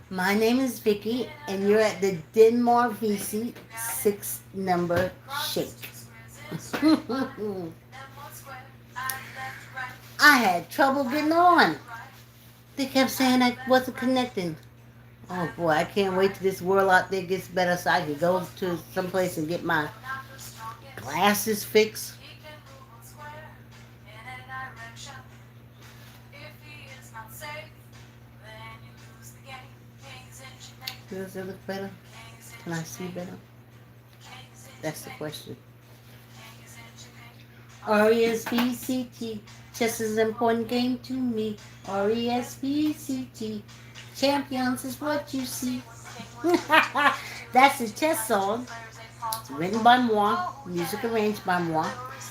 My name is Vicky, and you're at the Denmark Vesey 6 number shake. I had trouble getting on. They kept saying I wasn't connecting. Oh boy, I can't wait till this world out there gets better so I can go to someplace and get my glasses fixed. Does it look better? Can I see better? That's the question. R-E-S-P-C-T. Chess is an important game to me. R-E-S-P-C-T. Champions is what you see. That's a chess song. It's written by moi, music arranged by moi,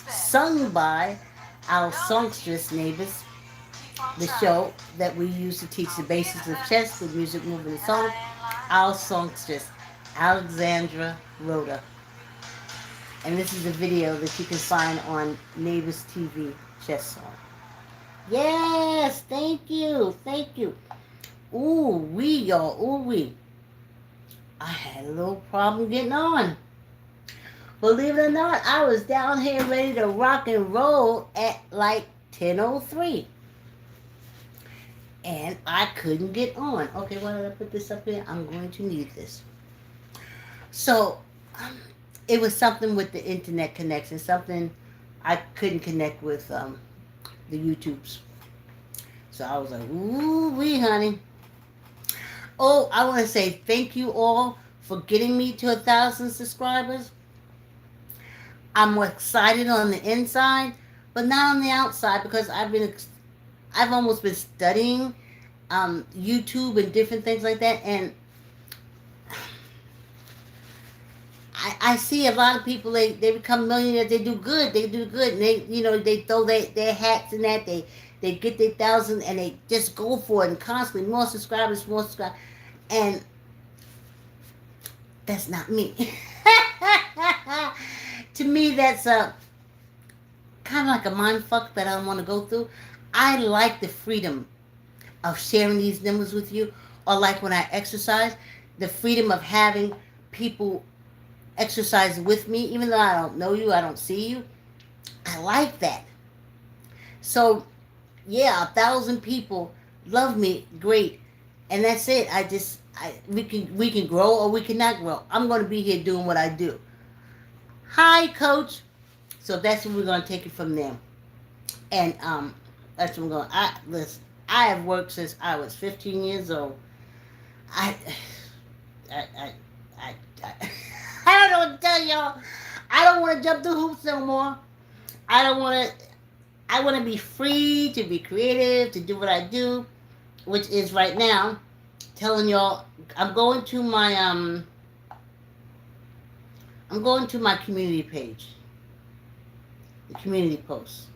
sung by our songstress neighbors. The show that we use to teach the basics of chess with music, movement, and song. Our songstress, Alexandra Rhoda. And this is a video that you can find on Neighbors TV Chess Song. Yes, thank you, thank you. Ooh, y'all, I had a little problem getting on. Believe it or not, I was down here ready to rock and roll at like 10:03. And I couldn't get on. Okay, why did I put this up here? I'm going to need this. So, it was something with the internet connection, something I couldn't connect with the YouTubes. So I was like, ooh wee, honey. Oh, I want to say thank you all for getting me to 1,000 subscribers. I'm excited on the inside, but not on the outside because I've almost been studying YouTube and different things like that, and I see a lot of people, they become millionaires, they do good, and they throw their hats in that, they get their thousand and they just go for it and constantly more subscribers, and that's not me. To me, that's a kind of like a mind fuck that I don't want to go through. I like the freedom of sharing these numbers with you, or like when I exercise, the freedom of having people exercise with me, even though I don't know you, I don't see you. I like that. So, yeah, 1,000 people love me, great, and that's it. We can grow or we cannot grow. I'm going to be here doing what I do. Hi, Coach. So that's where we're going to take it from there. And that's what I'm going. Listen. I have worked since I was 15 years old. I, I, I, I I don't know what to tell y'all. I don't want to jump through hoops no more. I don't want to. I want to be free to be creative, to do what I do, which is right now telling y'all I'm going to my community page, the community post.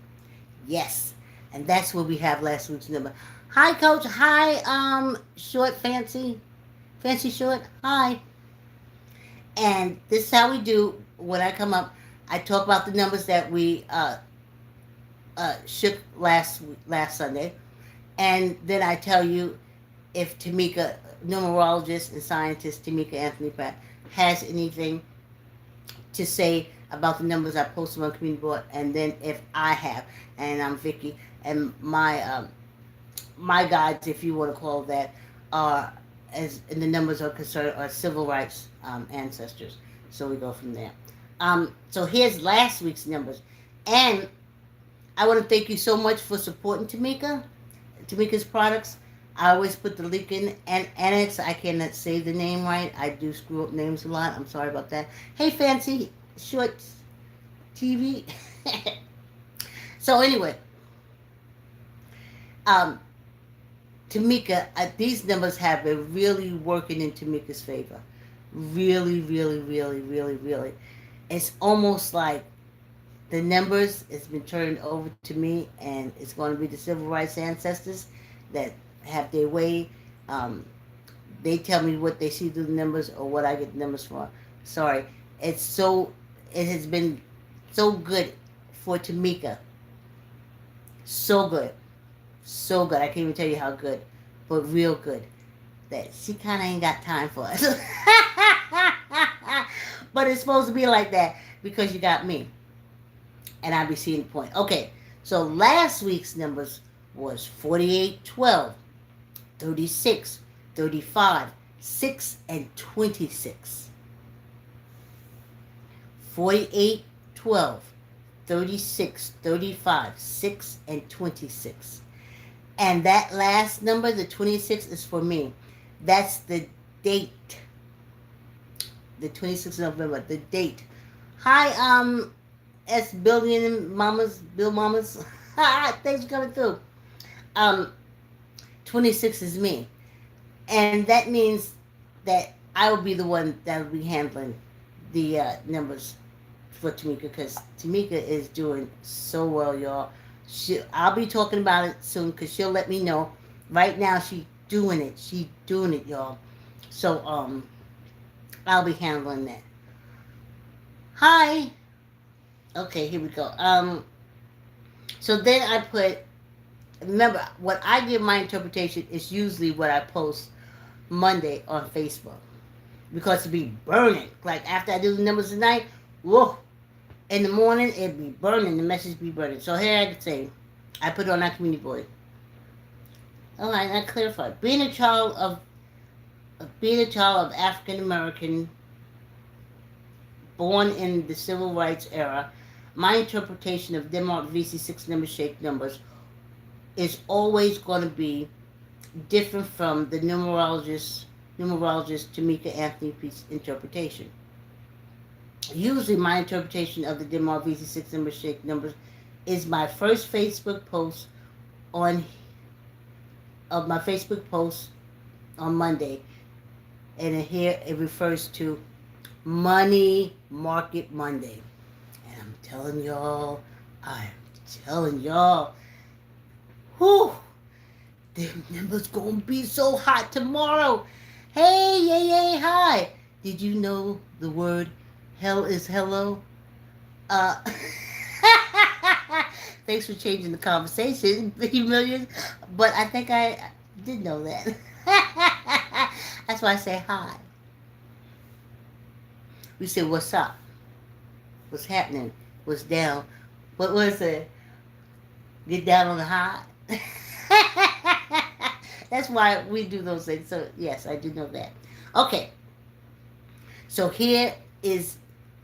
Yes, and that's where we have last week's number. Hi, Coach. Hi, Short Fancy Short. Hi. And this is how we do when I come up. I talk about the numbers that we shook last Sunday, and then I tell you if Tamika, numerologist and scientist Tamika Anthony Pratt, has anything to say about the numbers I posted on community board, and then if I have, and I'm Vicky, and my guides, if you want to call that, are as and the numbers are concerned are civil rights ancestors. So we go from there. So here's last week's numbers, and I want to thank you so much for supporting Tamika's products. I always put the link in and annex. I cannot say the name right. I do screw up names a lot. I'm sorry about that. Hey, Fancy Short TV. So anyway, um, Tamika, these numbers have been really working in Tamika's favor. Really, really, really, really, really. It's almost like the numbers has been turned over to me, and it's going to be the civil rights ancestors that have their way. Um, they tell me what they see through the numbers or what I get the numbers for. Sorry, it has been so good for Tamika. So good. So good. I can't even tell you how good, but real good. that she kind of ain't got time for us. But it's supposed to be like that because you got me. And I be seeing the point. Okay, so last week's numbers was 48, 12, 36, 35, 6, and 26. 48, 12, 36, 35, 6, and 26. And that last number, the 26, is for me. That's the date. The 26th of November, the date. Hi, S Billion Mamas, Bill Mamas. Thanks for coming through. 26 is me. And that means that I will be the one that will be handling the numbers for Tamika, because Tamika is doing so well, y'all. I'll be talking about it soon because she'll let me know. Right now, she's doing it. She's doing it, y'all. So, I'll be handling that. Hi. Okay, here we go. So then I put, remember, what I give my interpretation is usually what I post Monday on Facebook. Because it be burning. Like, after I do the numbers tonight, whoa. In the morning, it be burning. The message be burning. So here I can say, I put it on our community board. All right, I clarify. Being a child of African American, born in the civil rights era, my interpretation of Denmark Vesey 6-number shaped numbers is always going to be different from the numerologist Tamika Anthony Pete's interpretation. Usually my interpretation of the Denmark Vesey 6-number shaped numbers is my first Facebook post on Monday, and here it refers to Money Market Monday. And I'm telling y'all, whew, the numbers gonna be so hot tomorrow. Hey, yay, hi. Did you know the word hell is hello? Thanks for changing the conversation, millions. But I think I did know that. That's why I say hi. We say, what's up? What's happening? What's down? What was it? Get down on the high? That's why we do those things. So, yes, I do know that. Okay. So, here is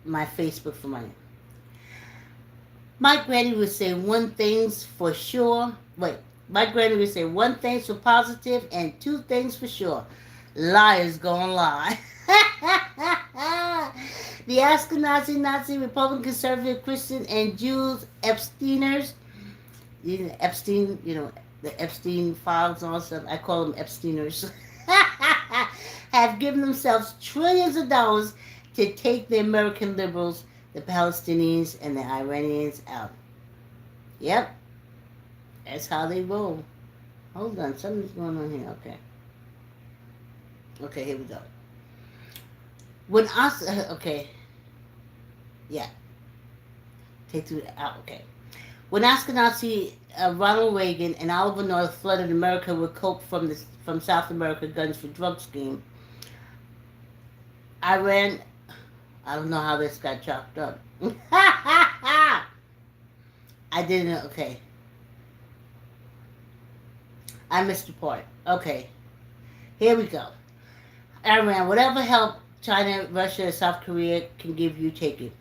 my Facebook for money. My granny would say one thing's for sure. Wait. My granny would say one thing's for positive and two things for sure. Liars gonna lie. The Ashkenazi, Nazi, Republican, Conservative, Christian, and Jews, Epsteiners, Epstein, the Epstein files and all stuff, I call them Epsteiners, have given themselves trillions of dollars to take the American liberals, the Palestinians, and the Iranians out. Yep. That's how they roll. Hold on, something's going on here. Okay, here we go. When okay. Yeah. Take through out, okay. When Ashkenazi Ronald Reagan and Oliver North flooded America with coke from South America guns for drug scheme, Iran, I don't know how this got chopped up. I didn't, okay. I missed the part. Okay. Here we go. Iran, whatever help China, Russia, South Korea can give you, take it.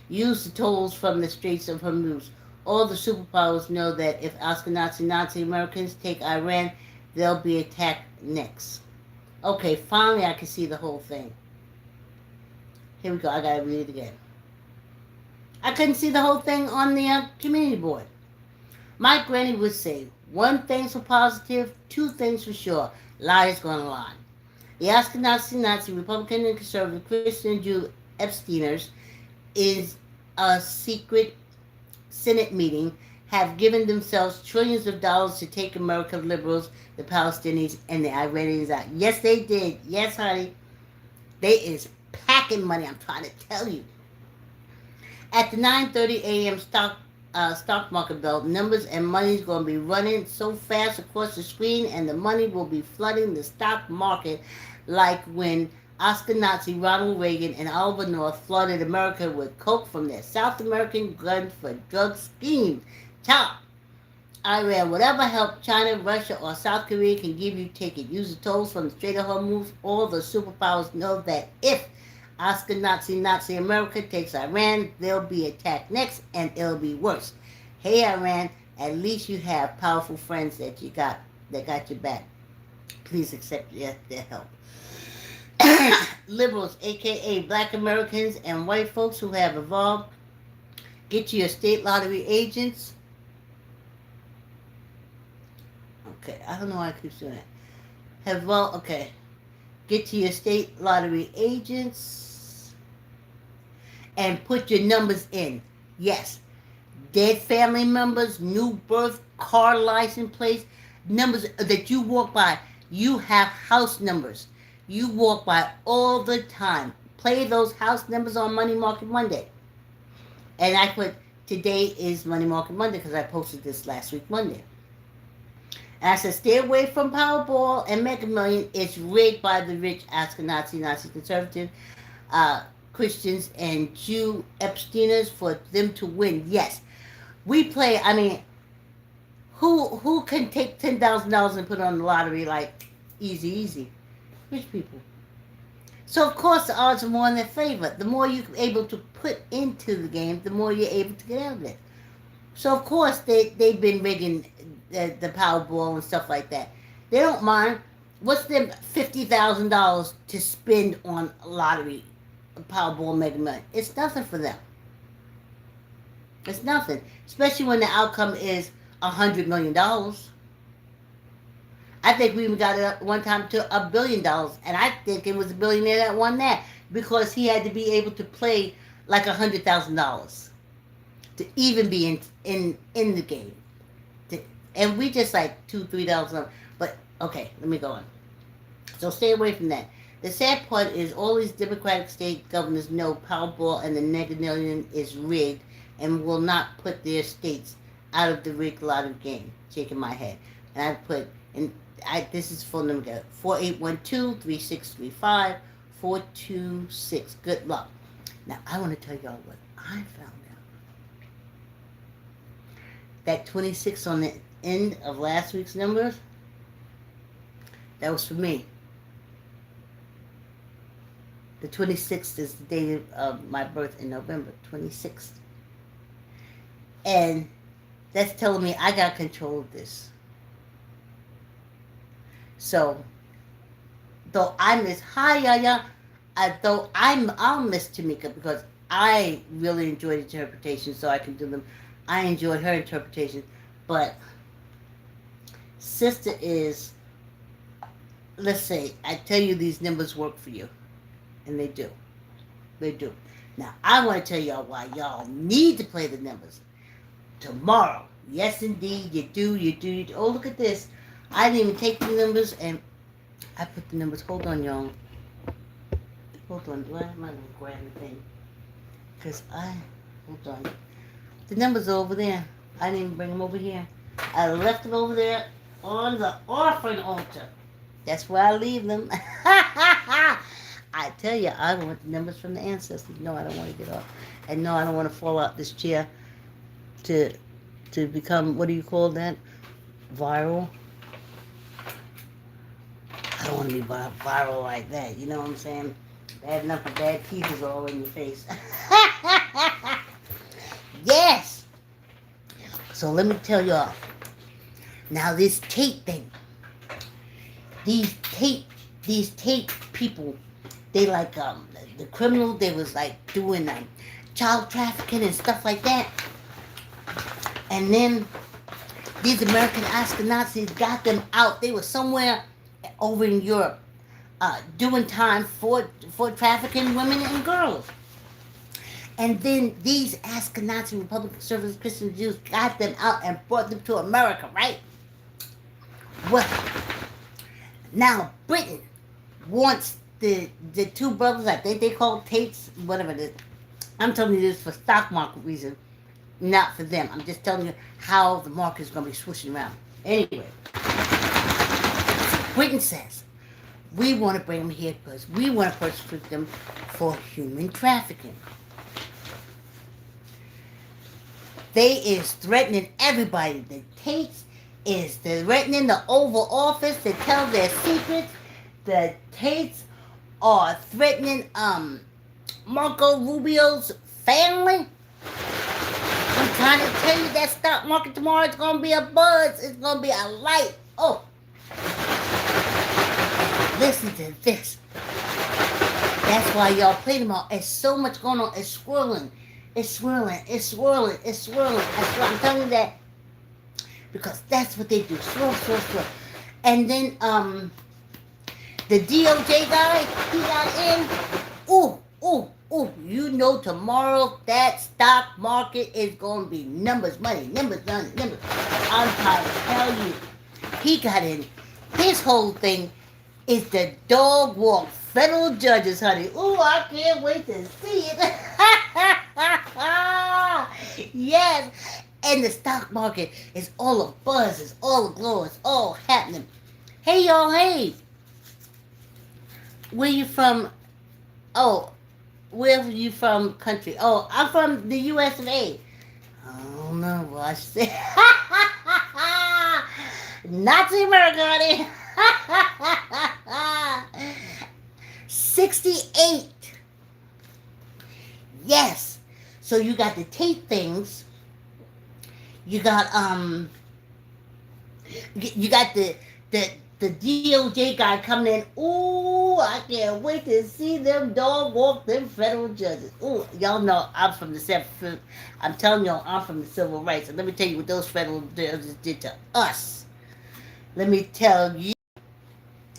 Use the tolls from the Straits of Hormuz. All the superpowers know that if Ashkenazi Nazi Americans take Iran, they'll be attacked next. Okay, finally I can see the whole thing. Here we go. I gotta read it again. I couldn't see the whole thing on the community board. My granny would say, one thing's for positive, two things for sure. Liars gonna lie. The Ashkenazi Nazi, Republican and Conservative, Christian and Jew Epsteiners is a secret Senate meeting have given themselves trillions of dollars to take American liberals, the Palestinians, and the Iranians out. Yes, they did. Yes, honey. They is packing money, I'm trying to tell you. At the 9:30 a.m. stock stock market belt. Numbers and money is going to be running so fast across the screen, and the money will be flooding the stock market like when Oscar Nazi Ronald Reagan and Oliver North flooded America with coke from their South American gun for drug schemes. Top Iran, whatever help China, Russia, or South Korea can give you, take it. Use the tolls from the Strait of Hormuz. All the superpowers know that if Oscar Nazi America takes Iran, they'll be attacked next, and it'll be worse. Hey Iran, at least you have powerful friends that got your back. Please accept their help. Liberals, aka Black Americans and white folks who have evolved, get to your state lottery agents. Okay, I don't know why I keep doing that. Okay. Get to your state lottery agents and put your numbers in. Yes, dead family members, new birth, car license plates, numbers that you walk by. You have house numbers. You walk by all the time. Play those house numbers on Money Market Monday. And I put, today is Money Market Monday because I posted this last week Monday. And I said, stay away from Powerball and Mega Million. It's rigged by the rich Nazi conservative, Christians, and Jew Epsteiners for them to win. Yes, we play. I mean, who can take $10,000 and put it on the lottery like easy? Rich people. So of course the odds are more in their favor. The more you're able to put into the game, the more you're able to get out of it. So of course they've been rigging the Powerball and stuff like that. They don't mind. What's them $50,000 to spend on a lottery, a Powerball, Mega Million? It's nothing for them. It's nothing, especially when the outcome is $100 million. I think we even got it up one time to $1 billion, and I think it was a billionaire that won that because he had to be able to play like $100,000 to even be in the game. And we just like $2-3. But okay, let me go on. So stay away from that. The sad part is all these Democratic state governors know Powerball and the Mega Million is rigged and will not put their states out of the rigged lottery game. Shaking my head. And I put, this is phone number, 4812-3635-426. Good luck. Now, I want to tell y'all what I found out. That 26 on the end of last week's numbers, that was for me. The 26th is the date of my birth in November, 26th. And that's telling me I got control of this. So, though I miss I'll miss Tamika because I really enjoyed interpretations, so I can do them. I enjoyed her interpretation, but sister is, let's say, I tell you these numbers work for you, and they do. They do. Now, I want to tell y'all why y'all need to play the numbers. Tomorrow, yes indeed, you do. Oh, look at this. I didn't even take the numbers, and I put the numbers. Hold on, y'all. Hold on. Do I have my little grab thing? Because hold on. The numbers are over there. I didn't even bring them over here. I left them over there on the offering altar. That's where I leave them. I tell you, I want the numbers from the ancestors. No, I don't want to get off. And no, I don't want to fall out this chair to become, what do you call that? Viral. I don't want to be viral like that. You know what I'm saying? Bad enough of bad teeth is all in your face. Yes. So let me tell y'all. Now this tape thing. These tape people, they like the criminal. They was like doing child trafficking and stuff like that. And then these American Ashkenazis got them out. They were somewhere over in Europe doing time for trafficking women and girls. And then these Ashkenazi Republican conservative Christian Jews got them out and brought them to America, right? Well, now Britain wants the two brothers, I think they call Tates, whatever it is. I'm telling you this for stock market reason. not for them. I'm just telling you how the market is going to be swishing around. Anyway, Britain says, we want to bring them here because we want to prosecute them for human trafficking. They is threatening everybody. The Tates is threatening the Oval Office to tell their secrets. The Tates are threatening Marco Rubio's family. I'm trying to tell you that stock market tomorrow is going to be a buzz. It's going to be a light. Oh, listen to this. That's why y'all play them all. There's so much going on. It's swirling. It's swirling. It's swirling. It's swirling. I'm telling you that because that's what they do. Swirl, swirl, swirl. And then the DOJ guy, he got in. Ooh, ooh, ooh. You know tomorrow that stock market is going to be numbers, money, numbers, numbers, numbers. I'm trying to tell you. He got in. His whole thing is the dog walk federal judges, honey. Ooh, I can't wait to see it. Yes. And the stock market is all a buzz. It's all a glow. It's all happening. Hey, y'all. Hey. Where you from? Oh, where are you from country? Oh, I'm from the US of A. Oh, no. Watch this. Nazi America, honey. 68. Yes. So you got the Tate things. You got the DOJ guy coming in. Ooh, I can't wait to see them dog walk them federal judges. Ooh, y'all know I'm from the I'm telling y'all I'm from the civil rights. And let me tell you what those federal judges did to us. Let me tell you.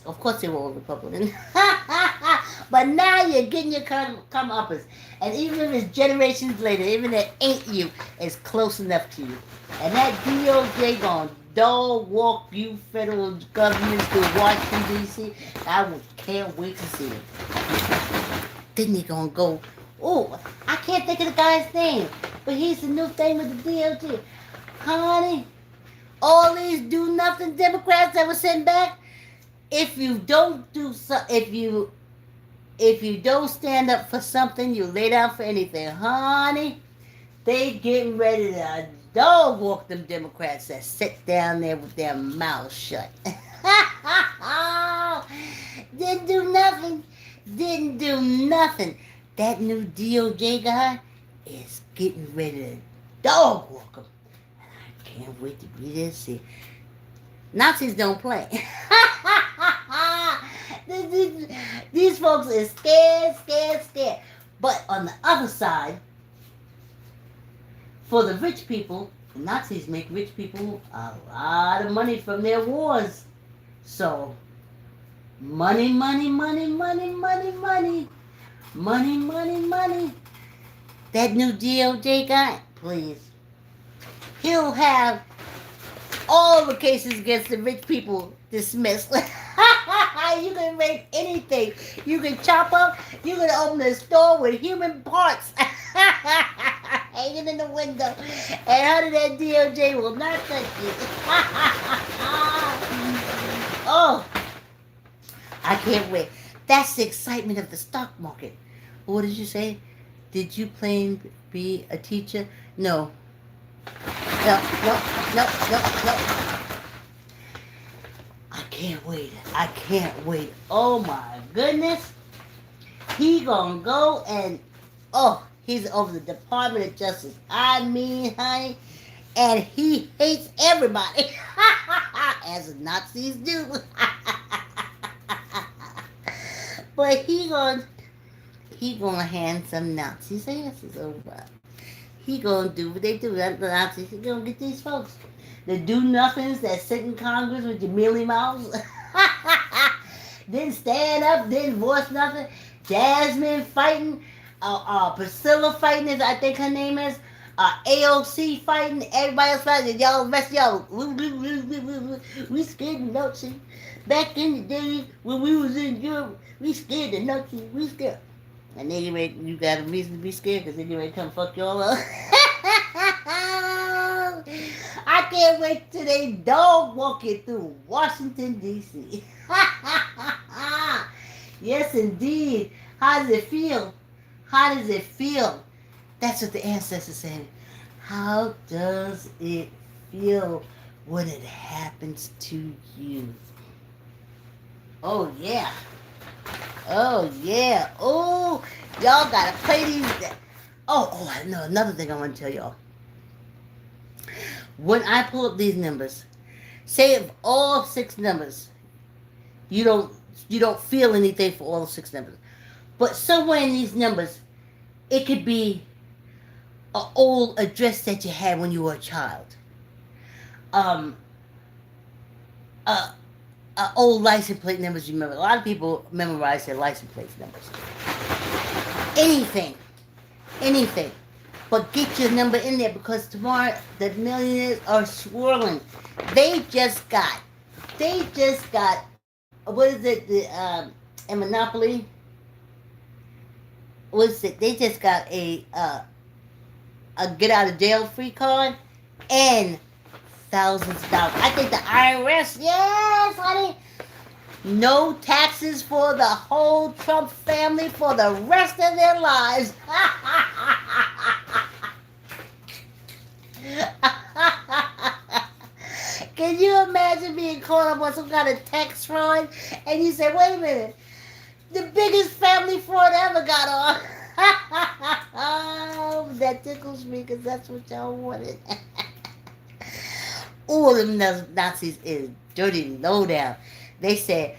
Of course they were all Republican. But now you're getting your comeuppance. And even if it's generations later, even if it ain't you, it's close enough to you. And that DOJ gonna dog walk you federal governments to Washington, D.C. I can't wait to see it. Then you're gonna go, oh, I can't think of the guy's name. But he's the new thing with the DOJ. Honey, all these do-nothing Democrats that were sent back, if you don't do if you don't stand up for something, you lay down for anything, honey. They getting ready to dog walk them Democrats that sit down there with their mouths shut. Didn't do nothing. Didn't do nothing. That new DOJ guy is getting ready to dog walk them. I can't wait to be there to see. Nazis don't play. These folks are scared, scared, scared. But on the other side, for the rich people, the Nazis make rich people a lot of money from their wars. So, money, money, money, money, money, money. Money, money, money. That new DOJ guy, please. He'll have all the cases against the rich people dismissed. You can make anything. You can chop up. You can open a store with human parts hanging in the window. And honey, that DOJ will not touch you. Oh, I can't wait. That's the excitement of the stock market. What did you say? Did you plan to be a teacher? No. No. I can't wait. I can't wait. Oh my goodness. He gonna go and, he's over the Department of Justice. I mean, honey, and he hates everybody. As the Nazis do. But he gonna hand some Nazis asses over. He gonna do what they do. The Nazis, he gonna get these folks. The do-nothings that sit in Congress with your mealy mouths. Didn't stand up, didn't voice nothing. Jasmine fighting, Priscilla fighting, I think her name is. AOC fighting, everybody else fighting, y'all, the rest of y'all, we scared of Nazi. Back in the day when we was in Europe, we scared of Nazi, we scared. And anyway, you got a reason to be scared because anyway, come fuck y'all up. can't wait till they dog walking through Washington, D.C. Yes, indeed. How does it feel? How does it feel? That's what the ancestors saying. How does it feel when it happens to you? Oh, yeah. Oh, yeah. Oh, y'all gotta play these. I know another thing I want to tell y'all. When I pull up these numbers, say of all 6 numbers, you don't feel anything for all 6 numbers. But somewhere in these numbers, it could be an old address that you had when you were a child. Um, uh, old license plate numbers you remember. A lot of people memorize their license plate numbers. Anything. But get your number in there because tomorrow the millionaires are swirling. They just got, what is it, a Monopoly? What is it? They just got a get out of jail free card and thousands of dollars. I think the IRS, yes, honey. No taxes for the whole Trump family for the rest of their lives. Can you imagine being caught up on some kind of tax fraud and you say, wait a minute, the biggest family fraud ever got on. Oh, that tickles me because that's what y'all wanted. All them Nazis is dirty low down. They said,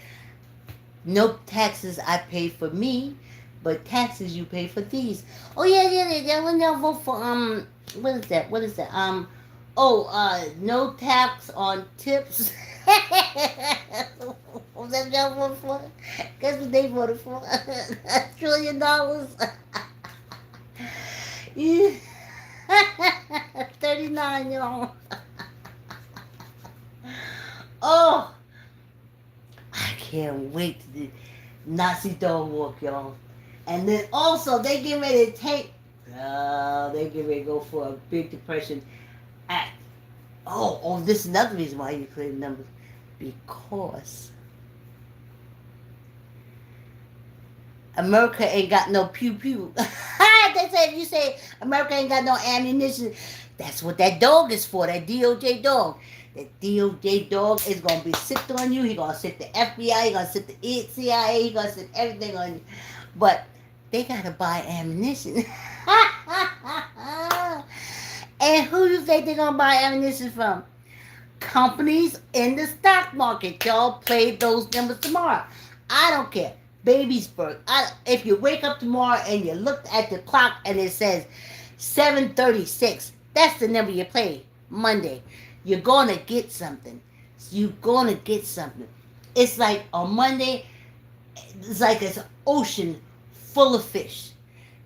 no taxes I pay for me, but taxes you pay for these. Oh yeah. When y'all vote for what is that? No tax on tips. Was that y'all voted for? Guess what they voted for? $1 trillion. Yeah. 39, y'all. Oh, I can't wait to do Nazi dog walk, y'all. And then also they get ready to take. They get ready to go for a big depression act. This is another reason why you play the numbers. Because America ain't got no pew pew. They say if you say America ain't got no ammunition, that's what that dog is for, that DOJ dog. That DOJ dog is going to be sick on you. He going to sit the FBI, he going to sit the CIA, he going to sit everything on you. But they got to buy ammunition. And who do you think they're going to buy ammunition from? Companies in the stock market. Y'all play those numbers tomorrow. I don't care. Baby's birth. If you wake up tomorrow and you look at the clock and it says 7:36, that's the number you play Monday. You're going to get something. It's like on Monday, it's like it's an ocean full of fish.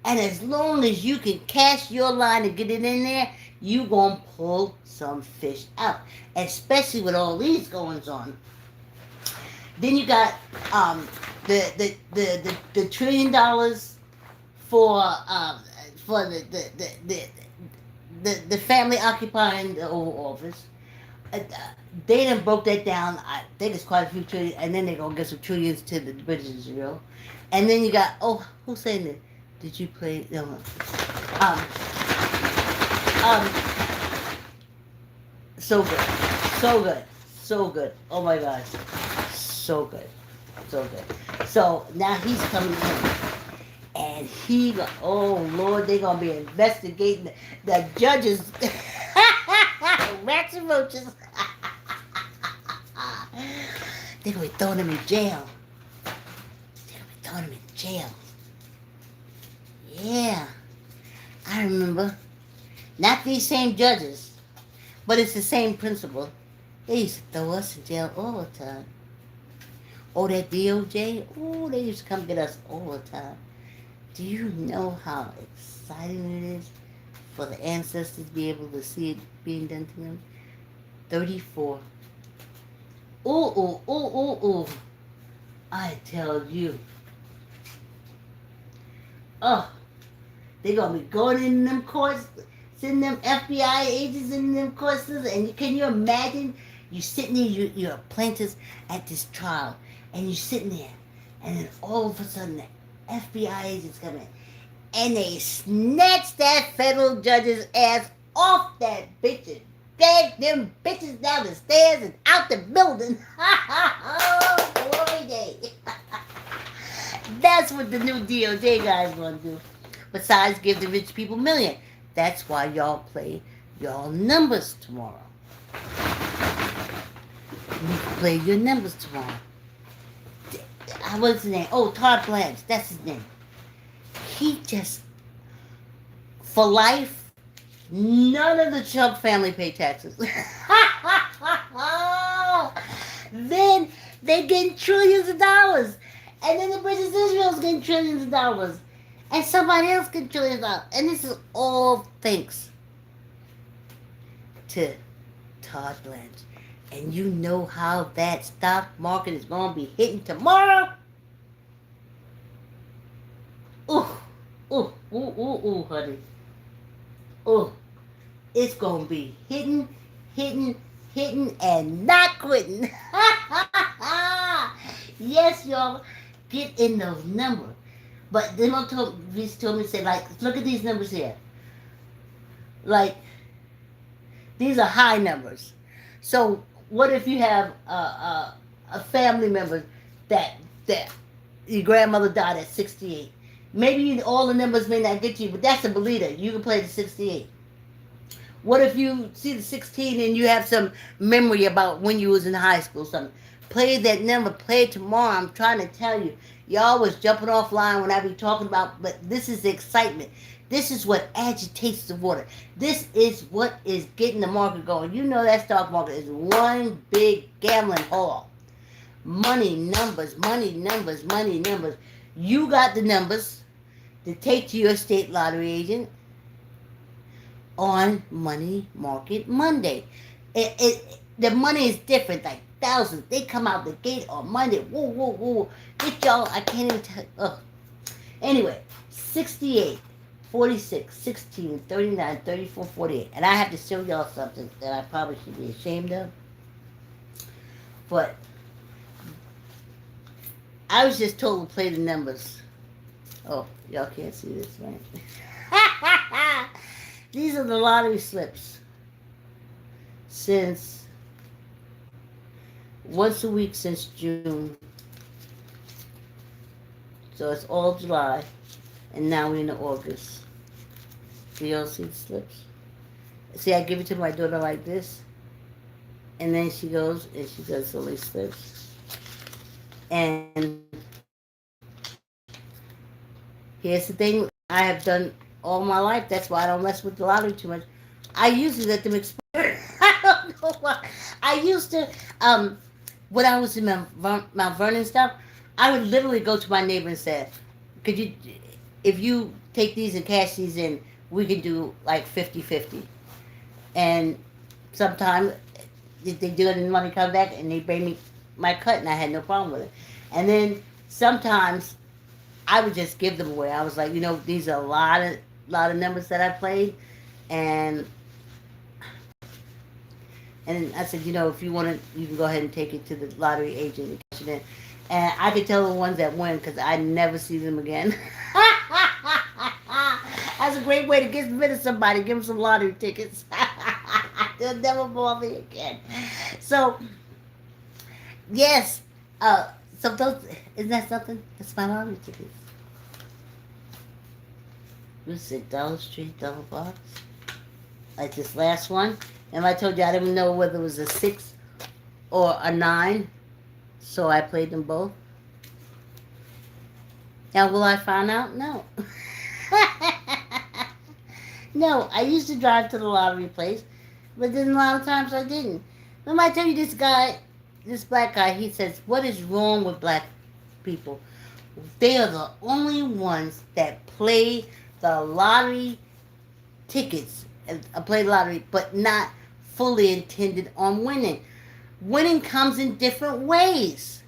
And as long as you can cast your line and get it in there, you going to pull some fish out. Especially with all these goings on. Then you got the $1 trillion for the family occupying the Oval Office. They done broke that down. I think it's quite a few trillion, and then they're gonna get some trillions to the British Israel. And then you got who's saying that? Did you play? No. So good. Oh my gosh, so good. So now he's coming in. And oh Lord, they're going to be investigating the judges. Rats and roaches. They're going to be throwing him in jail. Yeah. I remember. Not these same judges, but it's the same principle. They used to throw us in jail all the time. That DOJ, they used to come get us all the time. Do you know how exciting it is for the ancestors to be able to see it being done to them? 34. Ooh. I tell you. They're going to be going in them courts. Send them FBI agents in them courses, and can you imagine? You sitting there, you're a plaintiff at this trial, and you're sitting there, and then all of a sudden the FBI agents come in, and they snatch that federal judge's ass off that bitch and drag them bitches down the stairs and out the building. Oh, glory day. That's what the new DOJ guys want to do. Besides, give the rich people $1,000,000. That's why y'all play y'all numbers tomorrow. You play your numbers tomorrow. What's his name? Oh, Todd Blanche. That's his name. He just, for life, none of the Trump family pay taxes. Then they're getting trillions of dollars. And then the British Israel's getting trillions of dollars. And somebody else getting trillions of dollars. And this is all thanks to Todd Blanche. And you know how that stock market is going to be hitting tomorrow? Ooh, ooh, ooh, ooh, ooh, honey. Ooh, it's going to be hitting, and not quitting. Yes, y'all, get in those numbers. But then Vesey told me, say, like, look at these numbers here. Like, these are high numbers. So what if you have a family member that your grandmother died at 68? Maybe all the numbers may not get you, but that's a believer. You can play the 68. What if you see the 16 and you have some memory about when you was in high school or something? Play that number. Play it tomorrow. I'm trying to tell you. Y'all was jumping offline when I be talking about, but this is the excitement. This is what agitates the water. This is what is getting the market going. You know that stock market is one big gambling hall. Money, numbers, money, numbers, money, numbers. You got the numbers to take to your state lottery agent on Money Market Monday. The money is different, like thousands. They come out the gate on Monday. Whoa, whoa, whoa. Get y'all, I can't even tell. Ugh. Anyway, 68. 46, 16, 39, 34, 48. And I have to show y'all something that I probably should be ashamed of. But I was just told to play the numbers. Oh, y'all can't see this, right? These are the lottery slips. Since once a week since June. So it's all July. And now we're in August. Do y'all see the slips? See, I give it to my daughter like this. And then she goes and she does all these slips. And here's the thing I have done all my life. That's why I don't mess with the lottery too much. I usually let them expire. I don't know why. I used to, when I was in Mount Vernon stuff, I would literally go to my neighbor and say, could you, if you take these and cash these in, we can do like 50-50. And sometimes they do it and the money comes back and they bring me my cut and I had no problem with it. And then sometimes I would just give them away. I was like, these are a lot of numbers that I played. And I said, if you want to, you can go ahead and take it to the lottery agent and cash it in. And I could tell the ones that win because I never see them again. That's a great way to get rid of somebody. Give them some lottery tickets. They'll never bother me again. So, yes. So those, isn't that something? That's my lottery tickets. This is Dollar Street, double box. Like this last one. And I told you I didn't know whether it was a 6 or a 9. So I played them both. Now, will I find out? No. No, I used to drive to the lottery place, but then a lot of times I didn't. Remember I tell you this black guy, he says, what is wrong with black people? They are the only ones that play the lottery tickets, play the lottery, but not fully intended on winning. Winning comes in different ways.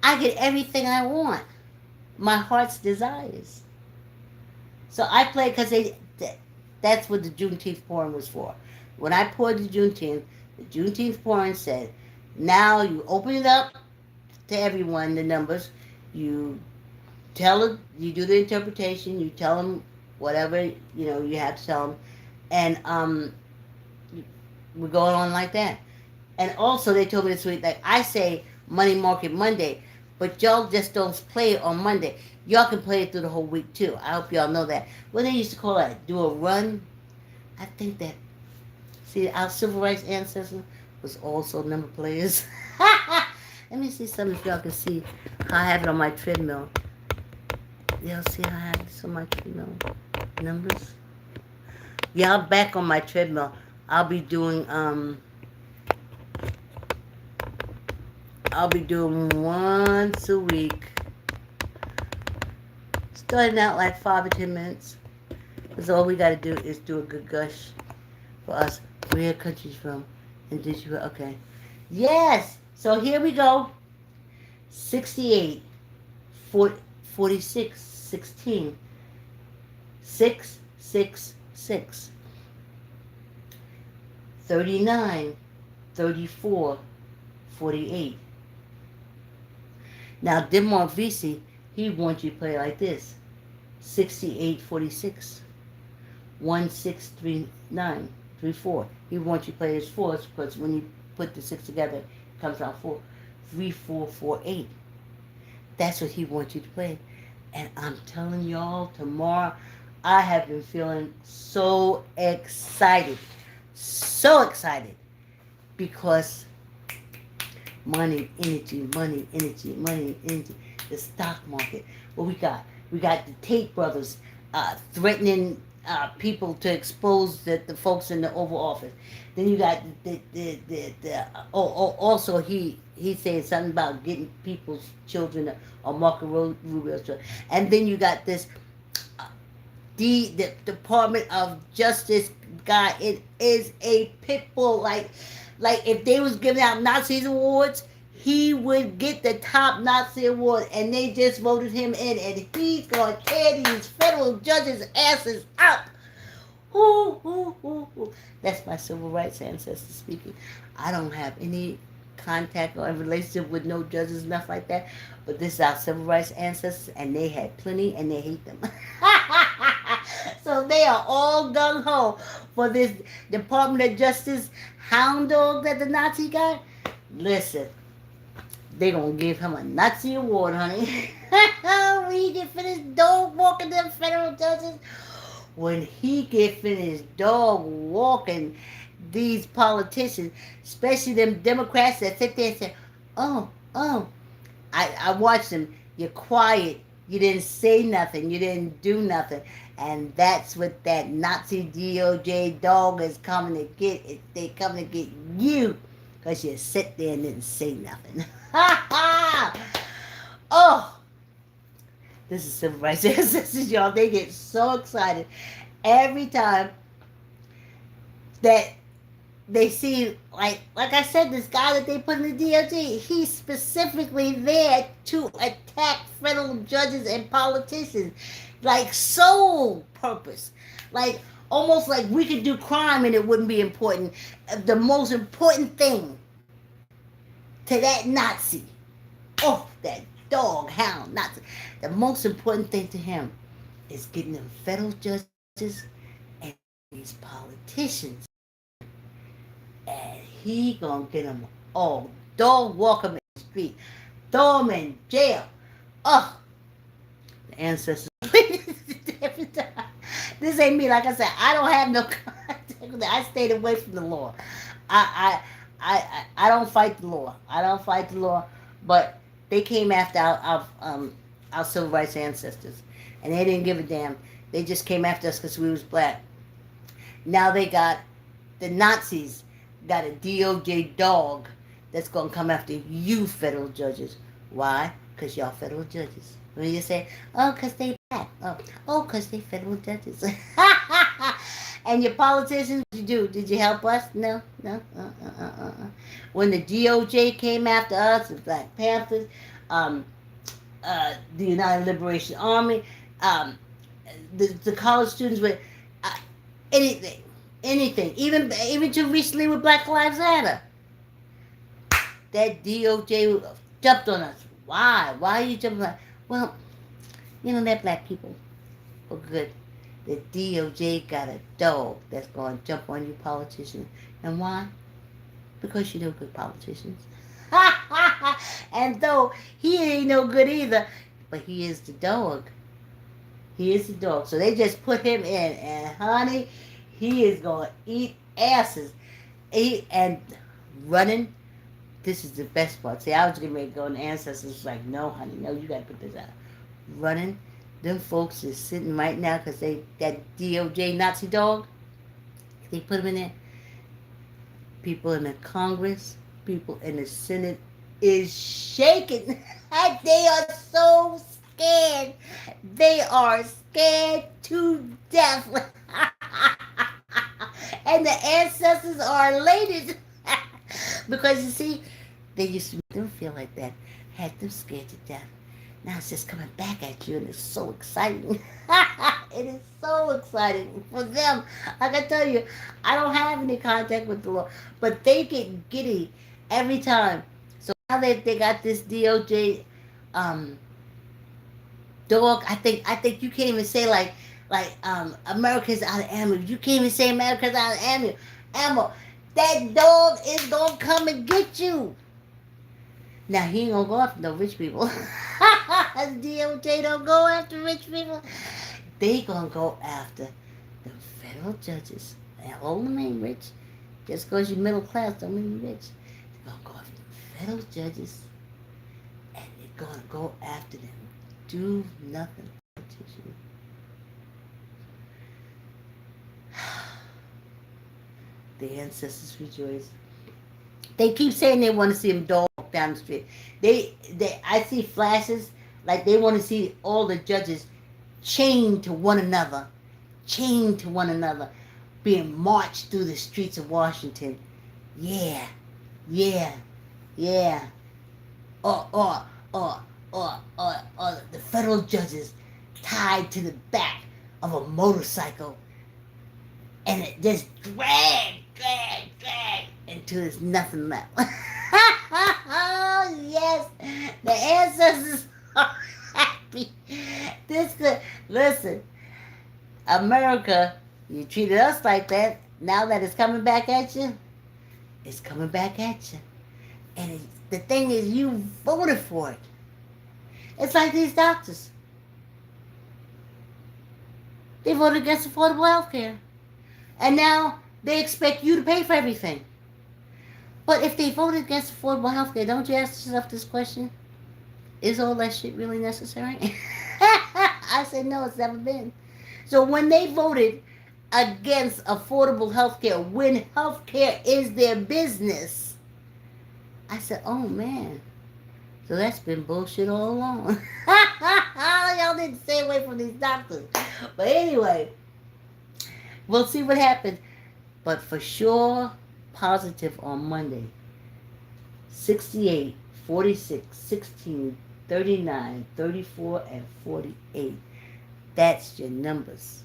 I get everything I want. My heart's desires. So I play because That's what the Juneteenth pouring was for. When I poured the Juneteenth pouring said, now you open it up to everyone, the numbers. You tell it, you do the interpretation, you tell them whatever, you have to tell them. And we're going on like that. And also, they told me this week, like I say, Money Market Monday, but y'all just don't play it on Monday. Y'all can play it through the whole week too. I hope y'all know that. What they used to call that, do a run. I think that. See, our civil rights ancestors was also number players. Let me see something if y'all can see how I have it on my treadmill. Y'all see how I have this on my treadmill? Numbers. Yeah, I'm back on my treadmill. I'll be doing once a week. Starting out like 5 or 10 minutes. Because all we gotta do is do a good gush for us. Where country's from? And did you okay. Yes! So here we go. 68, 46, 16, 6, 6, 6, 39, 34, 48. Now, Denmark Vesey, he wants you to play like this. 68, 46, 1639, 34. He wants you to play his fours because when you put the 6 together, it comes out 4. 3448. That's what he wants you to play. And I'm telling y'all, tomorrow, I have been feeling so excited. So excited. Because money, energy, money, energy, money, energy. The stock market. What we got? We got the Tate brothers threatening people to expose the folks in the Oval Office. Then you got also he said something about getting people's children or Marco Rubio's children. And then you got this the Department of Justice guy. It is a pit bull. Like if they was giving out Nazis awards, he would get the top Nazi award, and they just voted him in, and he's gonna tear these federal judges' asses up. That's my civil rights ancestor speaking. I don't have any contact or relationship with no judges, nothing like that. But this is our civil rights ancestors, and they had plenty, and they hate them. So they are all gung-ho for this Department of Justice hound dog that the Nazi got. Listen, they gonna give him a Nazi award, honey. When he get finished dog walking them federal judges, when he get finished dog walking these politicians, especially them Democrats that sit there and say, oh, I watched them. You're quiet. You didn't say nothing. You didn't do nothing. And that's what that Nazi DOJ dog is coming to get. They coming to get you because you sit there and didn't say nothing. Oh, this is civil rights ancestors, y'all. They get so excited every time that they see, like I said, this guy that they put in the DOJ, he's specifically there to attack federal judges and politicians, like sole purpose, like almost like we could do crime and it wouldn't be important. The most important thing to that Nazi, that dog hound Nazi, the most important thing to him is getting them federal judges and these politicians. And he gonna get them all. Dog walk them in the street. Throw them in jail. Oh, the ancestors. Every time. This ain't me. Like I said, I don't have no contact with it. I stayed away from the law. I don't fight the law. I don't fight the law. But they came after our civil rights ancestors. And they didn't give a damn. They just came after us because we was black. Now they got the Nazis got a DOJ dog that's going to come after you federal judges. Why? Because y'all federal judges. When you say, oh, because they black. Oh, because they federal judges. And your politicians, what you do? Did you help us? No. When the DOJ came after us, the Black Panthers, the United Liberation Army, the college students were... anything, anything. Even too recently with Black Lives Matter, that DOJ jumped on us. Why? Why are you jumping on? Well, they're black people. For good. The DOJ got a dog that's going to jump on you politicians. And why? Because you're no good politicians. And though he ain't no good either, but he is the dog. He is the dog. So they just put him in, and honey, he is going to eat asses. And running, this is the best part. See, I was getting ready to go, and the ancestors like, no, honey, no, you got to put this out. Running, them folks is sitting right now because that DOJ Nazi dog, they put him in there. People in the Congress, people in the Senate is shaking. They are so scared. They are scared to death. And the ancestors are elated. Because you see, they used to make them feel like that. Had them scared to death. Now it's just coming back at you, and it's so exciting. It is so exciting for them. Like I tell you, I don't have any contact with the Lord, but they get giddy every time. So now that they got this DOJ dog, I think you can't even say like America's out of ammo. You can't even say America's out of ammo. That dog is gonna come and get you. Now he ain't gonna go after no rich people. DOJ don't go after rich people. They gonna go after the federal judges. And all them ain't rich. Just because you're middle class don't mean you're rich. They're gonna go after the federal judges, and they're gonna go after them. Do nothing, politician. The ancestors rejoice. They keep saying they want to see them dog down the street. I see flashes like they want to see all the judges chained to one another, being marched through the streets of Washington. Yeah, yeah, yeah. Or the federal judges tied to the back of a motorcycle, and it just drag until there's nothing left. Oh, yes, the ancestors are happy. Listen, America, you treated us like that. Now that it's coming back at you, it's coming back at you. And the thing is, you voted for it. It's like these doctors. They voted against affordable health care. And now they expect you to pay for everything. But if they voted against affordable health care, don't you ask yourself this question? Is all that shit really necessary? I said no, it's never been. So when they voted against affordable health care, when health care is their business, I said, oh man, so that's been bullshit all along. Y'all need to stay away from these doctors. But anyway, we'll see what happens. But for sure, positive on Monday. 68, 46, 16, 39, 34, and 48. That's your numbers.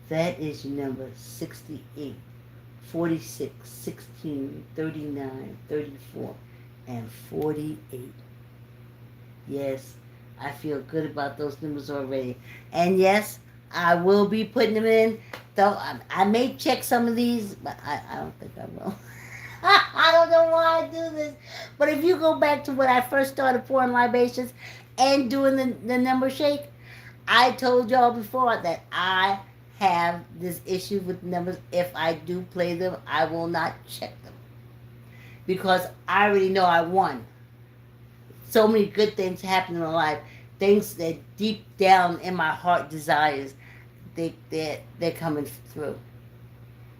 That is your number. 68, 46, 16, 39, 34, and 48. Yes, I feel good about those numbers already. And yes, I will be putting them in. Though I may check some of these, but I don't think I will. I don't know why I do this. But if you go back to when I first started pouring libations and doing the number shake, I told y'all before that I have this issue with numbers. If I do play them, I will not check them. Because I already know I won. So many good things happen in my life. Things that deep down in my heart desires, they're coming through.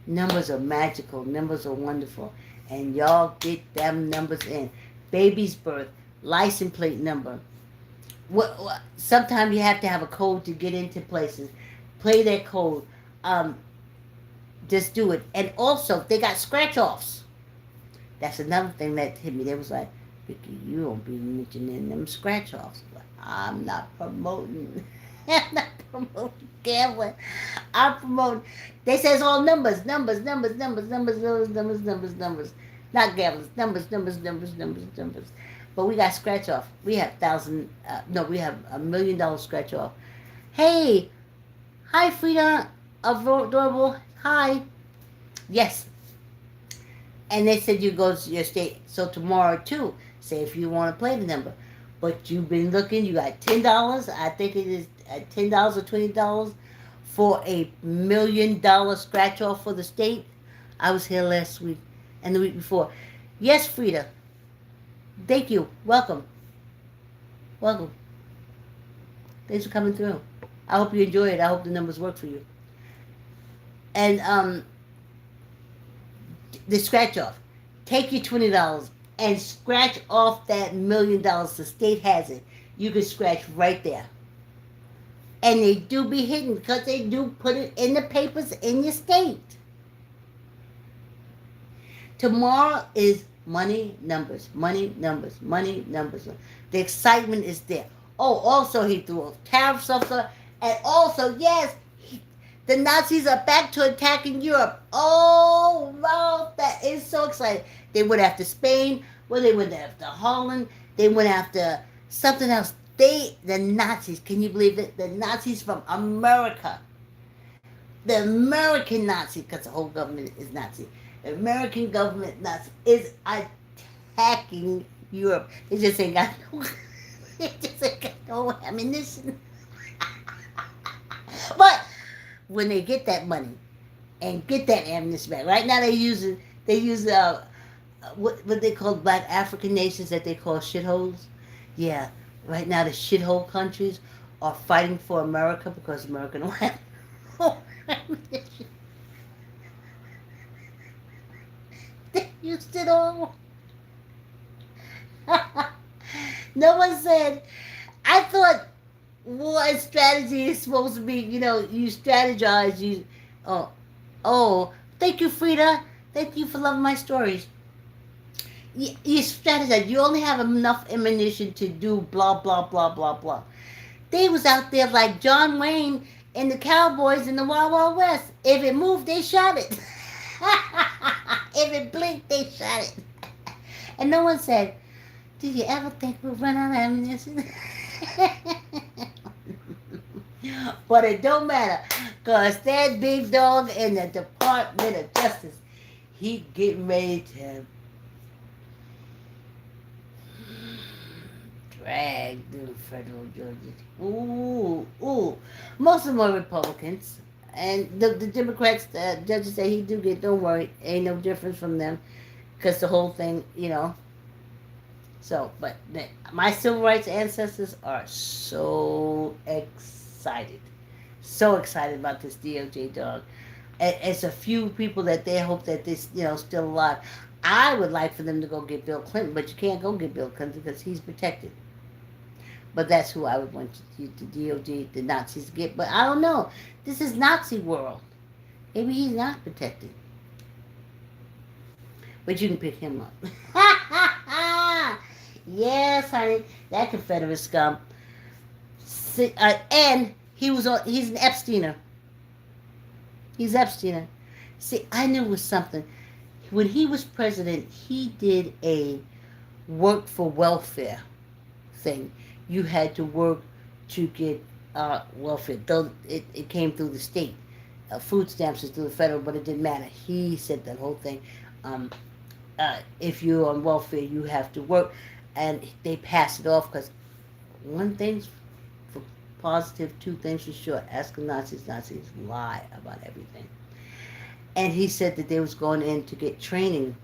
Numbers are magical. Numbers are wonderful. And y'all get them numbers in. Baby's birth, license plate number. Sometimes you have to have a code to get into places. Play that code. Just do it. And also, they got scratch-offs. That's another thing that hit me. They was like, Vicky, you don't be mentioning them scratch-offs. But I'm not promoting. I'm not promoting gambling. I'm promoting. They say it's all numbers, numbers, numbers, numbers, numbers, numbers, numbers, numbers, numbers. Not gamblers, numbers, numbers, numbers, numbers, numbers. But we got scratch off. We have thousand. No, we have $1 million scratch off. Hey, hi, Frida, adorable. Hi. Yes. And they said you go to your state. So tomorrow too. Say if you want to play the number. But you've been looking. You got $10. I think it is $10 or $20 for $1 million scratch off for the state. I was here last week and the week before. Yes, Frida. Thank you. Welcome. Welcome. Thanks for coming through. I hope you enjoy it. I hope the numbers work for you. And the scratch off. Take your $20 and scratch off that $1 million. The state has it. You can scratch right there. And they do be hidden because they do put it in the papers in your state. Tomorrow is money numbers, money numbers, money numbers. The excitement is there. Oh, also he threw tariffs off, and also yes, the Nazis are back to attacking Europe. Oh, wow, that is so exciting. They went after Spain. Well, they went after Holland. They went after something else. The Nazis, can you believe it? The Nazis from America. The American Nazi, because the whole government is Nazi. The American government Nazi is attacking Europe. They just ain't got no, they just ain't got no ammunition. But when they get that money and get that ammunition back, right now they use what they call black African nations that they call shitholes. Yeah, right now the shithole countries are fighting for America because America don't have no ammunition. They used it all. No one said. I thought war strategy is supposed to be, you strategize. Oh, thank you, Frida. Thank you for loving my stories. You strategize. You only have enough ammunition to do blah, blah, blah, blah, blah. They was out there like John Wayne and the Cowboys in the Wild Wild West. If it moved, they shot it. If it blinked, they shot it. And no one said, did you ever think we'd run out of ammunition? But it don't matter, because that big dog in the Department of Justice, he getting ready to drag the federal judges. Ooh. Most of them are Republicans. And the Democrats, judges say he do get, don't worry, ain't no difference from them. Because the whole thing, So, but my civil rights ancestors are so excited. So excited about this DOJ dog. It's a few people that they hope that this, still alive. I would like for them to go get Bill Clinton, but you can't go get Bill Clinton because he's protected. But that's who I would want the DOJ, the Nazis to get. But I don't know. This is Nazi world. Maybe he's not protected. But you can pick him up. Yes, honey. That Confederate scum. And he's an Epsteiner. He's Epsteiner. See, I knew it was something. When he was president, he did a work for welfare thing. You had to work to get welfare. Though it came through the state. Food stamps is through the federal, but it didn't matter. He said that whole thing. If you're on welfare, you have to work. And they passed it off because one thing's for positive, two things for sure. Ask the Nazis. Nazis lie about everything. And he said that they was going in to get training.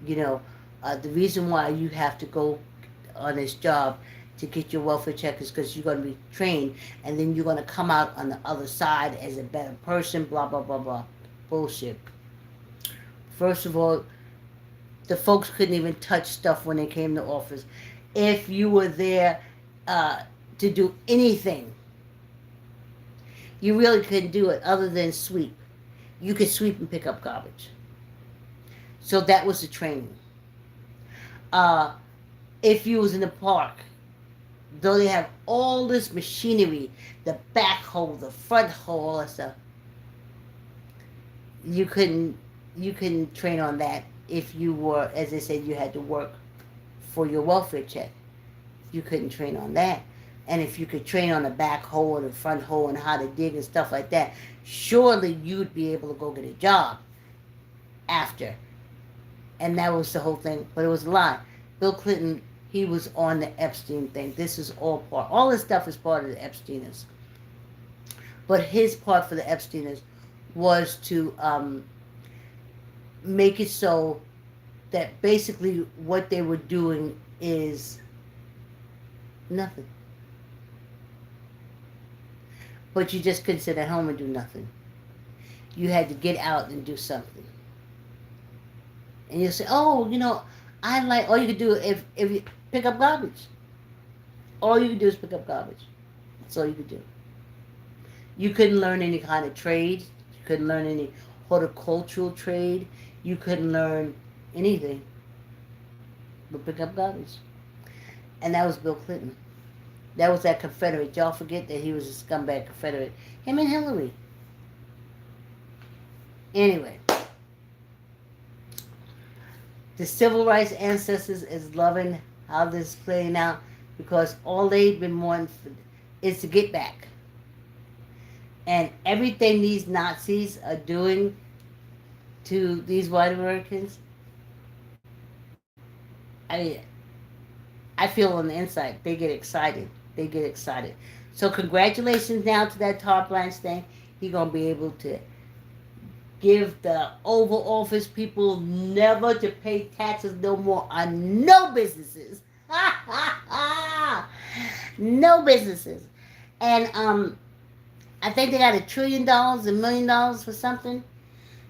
The reason why you have to go on this job to get your welfare check is because you're going to be trained, and then you're going to come out on the other side as a better person, blah, blah, blah, blah. Bullshit. First of all, the folks couldn't even touch stuff when they came to office. If you were there to do anything, you really couldn't do it other than sweep. You could sweep and pick up garbage. So that was the training. If you was in the park, Though they have all this machinery, the backhoe, the front hoe, all that stuff, you couldn't train on that if you were, as they said, you had to work for your welfare check. You couldn't train on that. And if you could train on the back hoe and the front hoe and how to dig and stuff like that, surely you'd be able to go get a job after. And that was the whole thing. But it was a lie. Bill Clinton, he was on the Epstein thing. This is all this stuff is part of the Epsteiners. But his part for the Epsteiners was to make it so that basically what they were doing is nothing. But you just couldn't sit at home and do nothing. You had to get out and do something. And you say, oh, I like, all you could do if you pick up garbage. All you could do is pick up garbage. That's all you could do. You couldn't learn any kind of trade. You couldn't learn any horticultural trade. You couldn't learn anything but pick up garbage. And that was Bill Clinton. That was that Confederate. Y'all forget that he was a scumbag Confederate. Him and Hillary. Anyway. The civil rights ancestors is loving how this is playing out because all they've been wanting is to get back. And everything these Nazis are doing to these white Americans, I feel on the inside, they get excited. They get excited. So congratulations now to that Todd Blanche thing. He's going to be able to give the Oval Office people never to pay taxes no more on no businesses. No businesses. And I think they got $1 trillion, $1 million for something.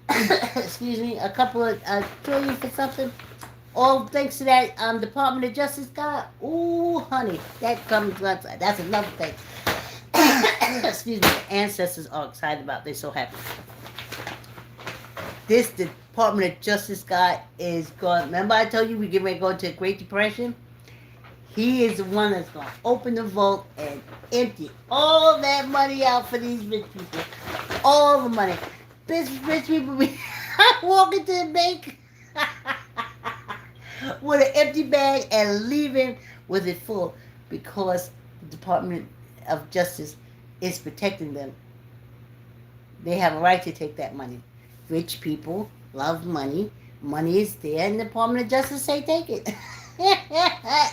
Excuse me, a couple of trillion for something. All thanks to that Department of Justice guy. Ooh, honey, that comes. That's another thing. Excuse me, the ancestors are excited about. They're so happy. This Department of Justice guy is going. Remember, I told you we get ready to go into a Great Depression. He is the one that's going to open the vault and empty all that money out for these rich people. All the money. Rich people be walking to the bank with an empty bag and leaving with it full because the Department of Justice is protecting them. They have a right to take that money. Rich people love money. Money is there, and the Department of Justice say take it.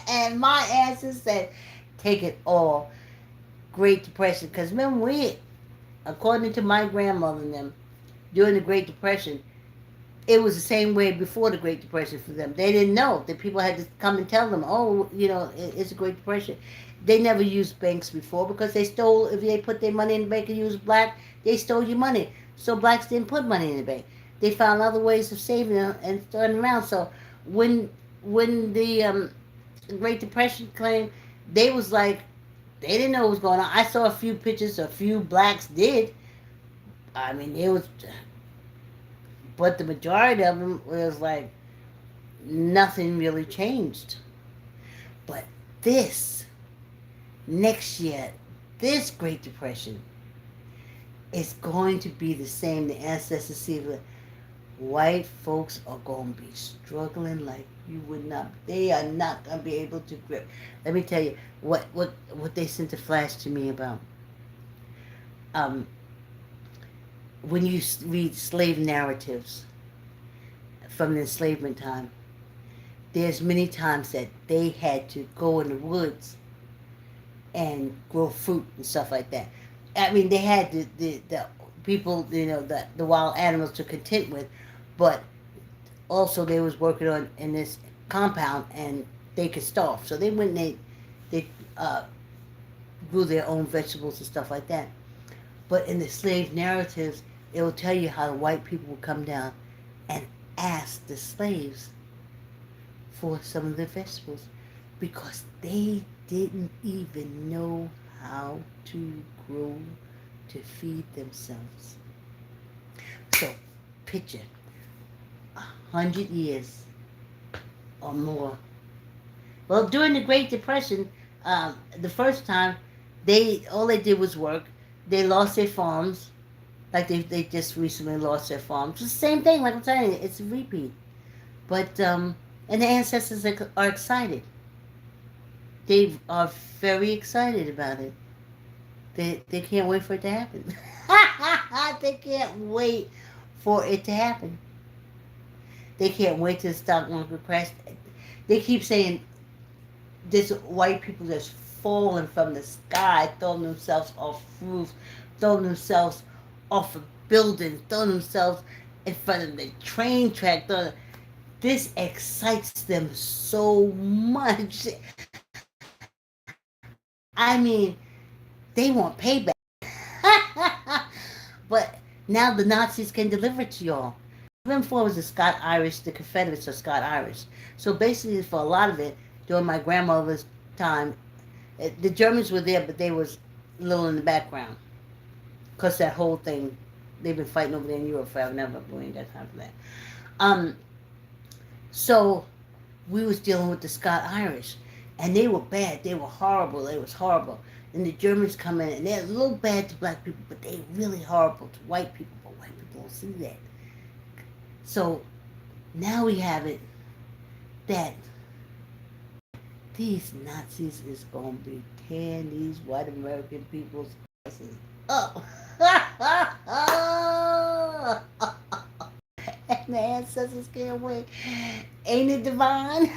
And my answer said, take it all. Great Depression. Because remember, according to my grandmother and them, during the Great Depression, it was the same way before the Great Depression for them. They didn't know that people had to come and tell them, oh, it's a Great Depression. They never used banks before because they stole, if they put their money in the bank and used black, they stole your money. So blacks didn't put money in the bank. They found other ways of saving them and turning around. So when the Great Depression came, they was like, they didn't know what was going on. I saw a few pictures, a few blacks did. I mean, it was, but the majority of them was like, nothing really changed. But next year, this Great Depression is going to be the same. The ancestors see that white folks are going to be struggling like you would not. They are not going to be able to grip. Let me tell you what they sent a flash to me about. When you read slave narratives from the enslavement time, there's many times that they had to go in the woods and grow fruit and stuff like that. I mean, they had the people, the wild animals to contend with, but also they was working on in this compound and they could starve. So they went and they grew their own vegetables and stuff like that. But in the slave narratives, it will tell you how the white people would come down and ask the slaves for some of the vegetables because they didn't even know how to grow to feed themselves. So, picture 100 years or more. Well, during the Great Depression, The first time, they all they did was work. They lost their farms, like they just recently lost their farms. It's the same thing, like I'm saying, it's a repeat. But and the ancestors are excited. They are very excited about it. They can't wait for it to happen. They can't wait for it to happen. They can't wait till the stock market crash. They keep saying there's white people that's falling from the sky, throwing themselves off roofs, throwing themselves off of buildings, throwing themselves in front of the train track. This excites them so much. I mean, they want payback. But now the Nazis can deliver it to y'all. Even before it was the Scott Irish, the Confederates are Scott Irish. So basically, for a lot of it, during my grandmother's time, the Germans were there, but they was a little in the background. Because that whole thing, they've been fighting over there in Europe forever and ever. We ain't got time for that. Um, so we was dealing with the Scott Irish, and they were bad. They were horrible. They was horrible. And the Germans come in, and they're a little bad to black people, but they really horrible to white people. But white people don't see that. So now we have it that these Nazis is gonna be tearing these white American people's asses up. And the ancestors can't wait. Ain't it divine?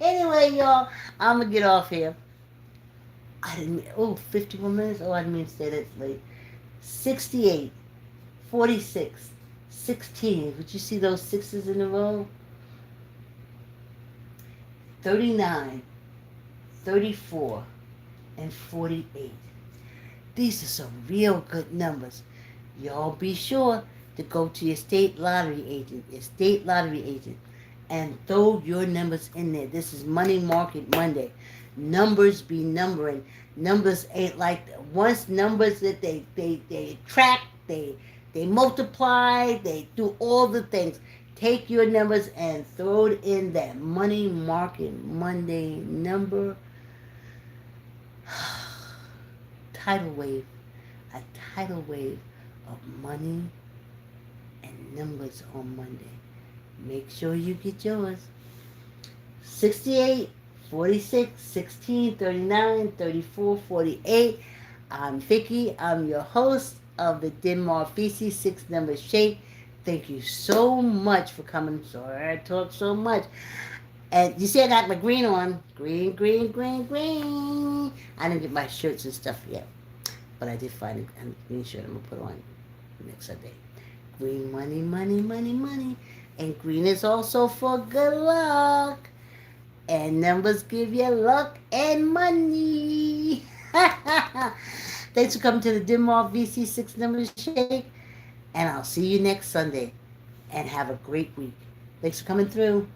Anyway, y'all, I'm gonna get off here. I didn't, 51 minutes? Oh, I didn't mean to say that late. 68, 46, 16. Would you see those sixes in a row? 39, 34, and 48. These are some real good numbers. Y'all be sure to go to your state lottery agent, and throw your numbers in there. This is Money Market Monday. Numbers be numbering. Numbers ain't like once numbers that they track, they multiply, they do all the things. Take your numbers and throw it in that Money Market Monday number. Tidal wave, a tidal wave of money and numbers on Monday. Make sure you get yours. 68, 46, 16, 39, 34, 48. I'm Vicky. I'm your host of the Denmark Vesey 6 Number Shake. Thank you so much for coming. Sorry I talk so much. And you see I got my green on. Green, green, green, green. I didn't get my shirts and stuff yet. But I did find a green shirt I'm going to put on next Sunday. Green money, money, money, money. And green is also for good luck. And numbers give you luck and money. Thanks for coming to the Denmark VC 6 Number Shake. And I'll see you next Sunday. And have a great week. Thanks for coming through.